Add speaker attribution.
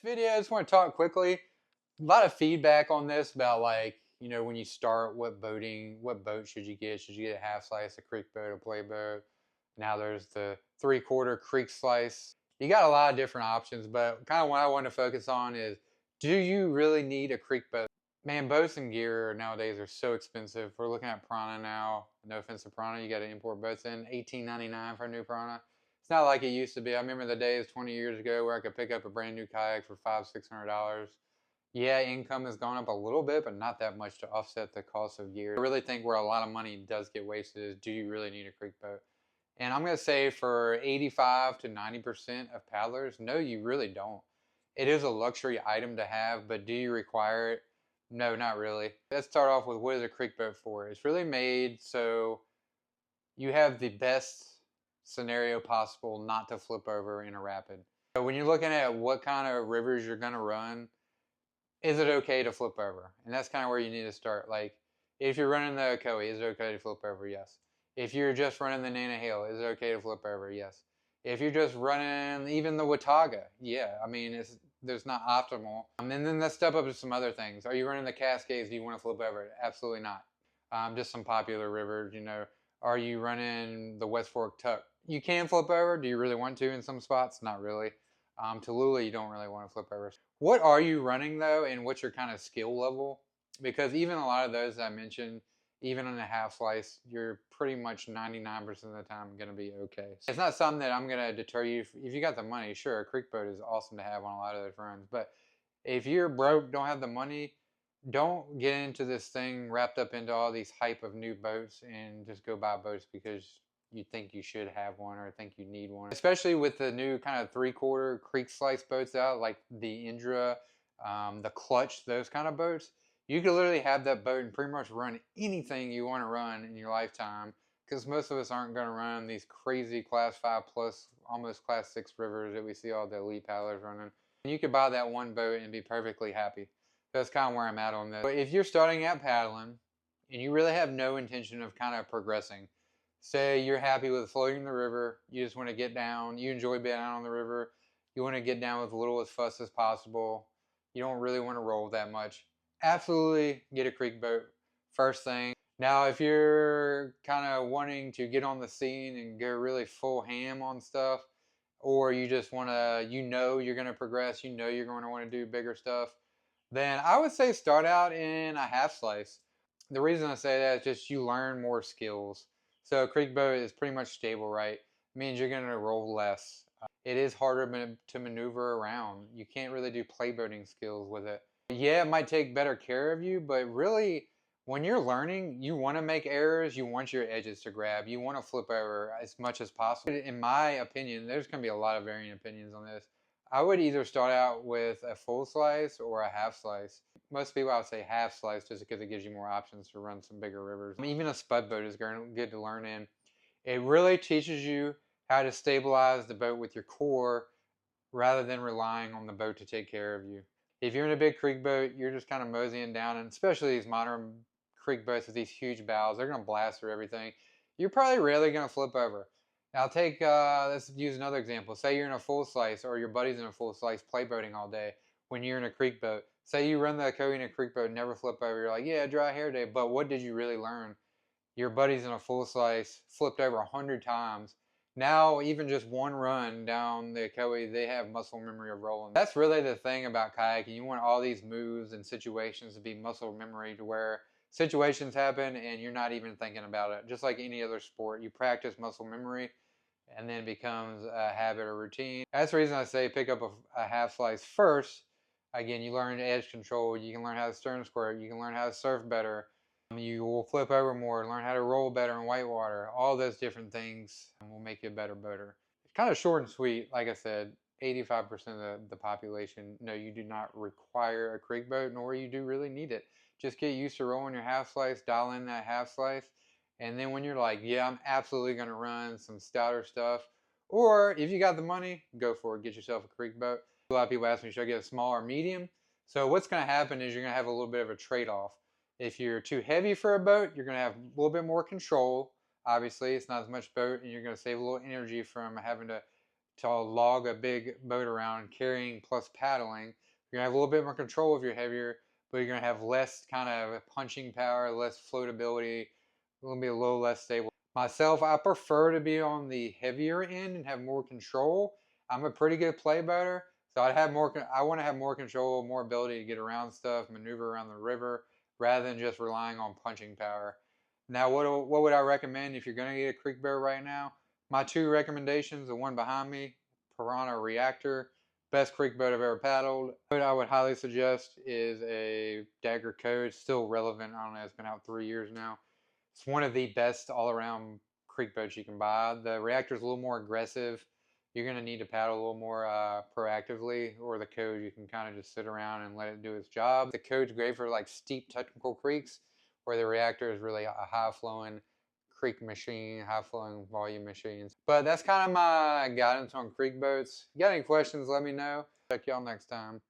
Speaker 1: video, I just want to talk quickly. A lot of feedback on this about like, when you start, what boat should you get? Should you get a half slice, a creek boat, a play boat? Now there's the 3/4 creek slice. You got a lot of different options, but kind of what I want to focus on is, do you really need a creek boat? Man, boats and gear nowadays are so expensive. We're looking at Prana now. No offense to Prana, you got to import boats in. $18.99 for a new Prana. It's not like it used to be. I remember the days 20 years ago where I could pick up a brand new kayak for $500-$600. Yeah, income has gone up a little bit, but not that much to offset the cost of gear. I really think where a lot of money does get wasted is, do you really need a creek boat? And I'm going to say for 85 to 90% of paddlers, no, you really don't. It is a luxury item to have, but do you require it? No, not really. Let's start off with, what is a creek boat for? It's really made so you have the best scenario possible not to flip over in a rapid. So when you're looking at what kind of rivers you're going to run, is it okay to flip over? And that's kind of where you need to start. Like, if you're running the Ocoee, is it okay to flip over? Yes. If you're just running the Nana Hill, is it okay to flip over? Yes. If you're just running even the Watauga, yeah. I mean, there's not optimal. And then let's step up to some other things. Are you running the Cascades? Do you want to flip over? Absolutely not. Just some popular rivers, Are you running the West Fork Tuck? You can flip over. Do you really want to in some spots? Not really. Tallulah, you don't really want to flip over. What are you running though, and what's your kind of skill level? Because even a lot of those I mentioned, even on a half slice, you're pretty much 99% of the time going to be okay. It's not something that I'm going to deter you. If you got the money, sure, a creek boat is awesome to have on a lot of those runs. But if you're broke, don't have the money, don't get into this thing wrapped up into all these hype of new boats and just go buy boats because you think you should have one or think you need one. Especially with the new kind of 3/4 creek slice boats out, like the Indra, the Clutch, those kind of boats. You could literally have that boat and pretty much run anything you want to run in your lifetime, because most of us aren't going to run these crazy class 5 plus, almost class 6 rivers that we see all the elite paddlers running. And you could buy that one boat and be perfectly happy. That's kind of where I'm at on this. But if you're starting out paddling and you really have no intention of kind of progressing, say you're happy with floating the river, you just want to get down, you enjoy being out on the river, you want to get down with little as fuss as possible, you don't really want to roll that much, absolutely get a creek boat first thing. Now if you're kind of wanting to get on the scene and go really full ham on stuff, or you just want to, you're going to progress, you're going to want to do bigger stuff, then I would say start out in a half slice. The reason I say that is just you learn more skills. So a creek boat is pretty much stable, right? It means you're going to roll less. It is harder to maneuver around. You can't really do play boating skills with it. Yeah, it might take better care of you, but really, when you're learning, you want to make errors. You want your edges to grab. You want to flip over as much as possible. In my opinion, there's going to be a lot of varying opinions on this. I would either start out with a full slice or a half slice. Most people, I would say half slice, just because it gives you more options to run some bigger rivers. Even a spud boat is good to learn in. It really teaches you how to stabilize the boat with your core rather than relying on the boat to take care of you. If you're in a big creek boat, you're just kind of moseying down, and especially these modern creek boats with these huge bows, they're going to blast through everything. You're probably rarely going to flip over. Now let's use another example. Say you're in a full slice, or your buddy's in a full slice play boating all day when you're in a creek boat. Say you run the Ocoee in a creek boat and never flip over. You're like, yeah, dry hair day. But what did you really learn? Your buddy's in a full slice, flipped over 100 times. Now, even just one run down the Ocoee, they have muscle memory of rolling. That's really the thing about kayaking. You want all these moves and situations to be muscle memory, to where situations happen and you're not even thinking about it. Just like any other sport, you practice muscle memory and then it becomes a habit or routine. That's the reason I say pick up a half slice first. Again, you learn edge control, you can learn how to stern squirt, you can learn how to surf better, you will flip over more, learn how to roll better in whitewater. All those different things will make you a better boater. It's kind of short and sweet. Like I said, 85% of the population, no, you do not require a creek boat, nor you do really need it. Just get used to rolling your half slice, dial in that half slice, and then when you're like, yeah, I'm absolutely going to run some stouter stuff, or if you got the money, go for it. Get yourself a creek boat. A lot of people ask me, should I get a small or medium? So what's going to happen is you're going to have a little bit of a trade-off. If you're too heavy for a boat, you're going to have a little bit more control. Obviously, it's not as much boat, and you're going to save a little energy from having to to log a big boat around carrying plus paddling. You're gonna have a little bit more control if you're heavier, but you're gonna have less kind of punching power, less floatability, a little bit a little less stable. Myself, I prefer to be on the heavier end and have more control. I'm a pretty good play boater, so I'd have more. I want to have more control, more ability to get around stuff, maneuver around the river, rather than just relying on punching power. Now, what would I recommend if you're gonna get a creek boat right now? My two recommendations: the one behind me, Piranha Reactor, best creek boat I've ever paddled. What I would highly suggest is a Dagger Code, still relevant. I don't know, it's been out 3 years now. It's one of the best all-around creek boats you can buy. The Reactor's a little more aggressive. You're gonna need to paddle a little more proactively, or the Code you can kind of just sit around and let it do its job. The Code's great for like steep technical creeks, where the Reactor is really a high-flowing creek machine, high-flowing volume machines. But that's kind of my guidance on creek boats. If you got any questions, let me know. Check y'all next time.